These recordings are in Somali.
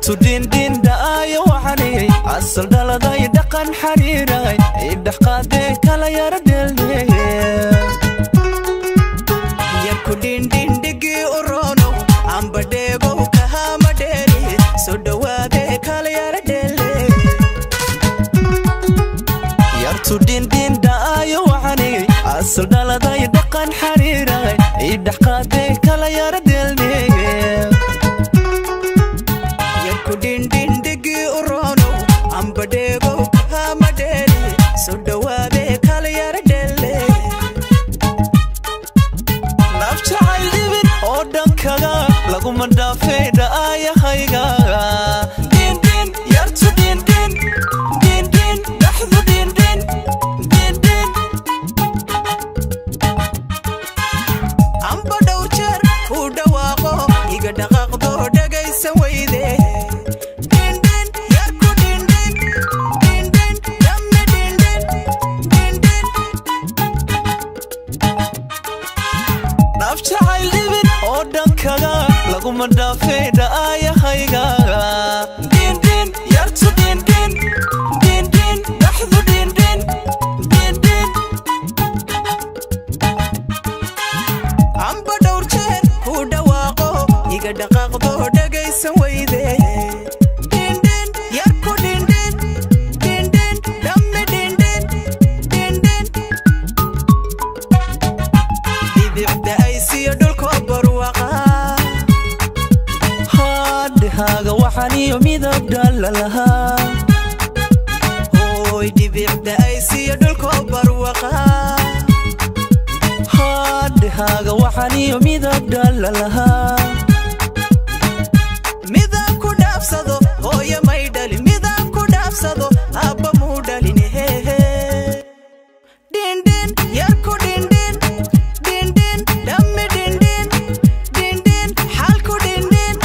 yartu din din daayo waxani asal daladay dhaqan xariiray idh qaade kala yar dheelay yarku din din dhigi orono amba dheego ka hama dheeri soo dhawaade kala yar dheelay yartu din din daayo waxani asal daladay dhaqan xariiray idh qaade kala yar dheelay din din digi orono amba dheego hama dheeri soo dhawaade kala yar dheele nafjacayl dhibin oo dhankaga laguma dhaafay dhaayahayga din din yartu din din din din dhaxdu din din din din amba dhowr jeer ku dhawaaqo iga dhaqaaqdo dhagaysan weyde nafjacayl dhibin oo dhankaga laguma dhaafay dhaayahayga din din yartu din din din din dhaxdu din din din din amba dhowr jeer ku dhawaaqo iga dhaqaaqdo dhagaysan weyde din din yarku din din din din dhamme din din din din dhibicda ay siyo dhulko barwaqa haadhahaaga waxaan iyo midab dhalalahaa hooy dhibicda ay siyo dhulko barwaqa haadhahaaga waxaan iyo midab dhalalahaa midab ku dhaafsado hooyo may dhalin midab ku dhaafsado abba muu dhalin hehe din din yarku din din din din dhamme din din din din xalku din din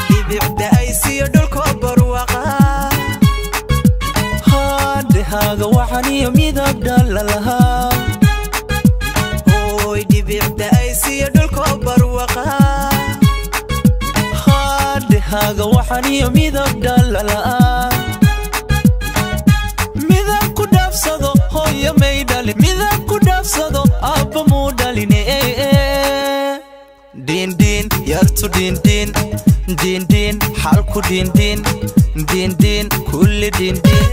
dhibicda ay siyo dhulko barwaqa haadhahaaga waxaan iyo midab dhalalahaa hooy dhibicda ay siyo dhulko barwaqa haadhahaaga waxaan iyo midab dhalalahaa midab ku dhaafsado hooyo may dhalin midab ku dhaafsado abba muu dhalin din din yartu din din din din xalku din din din din kulli din din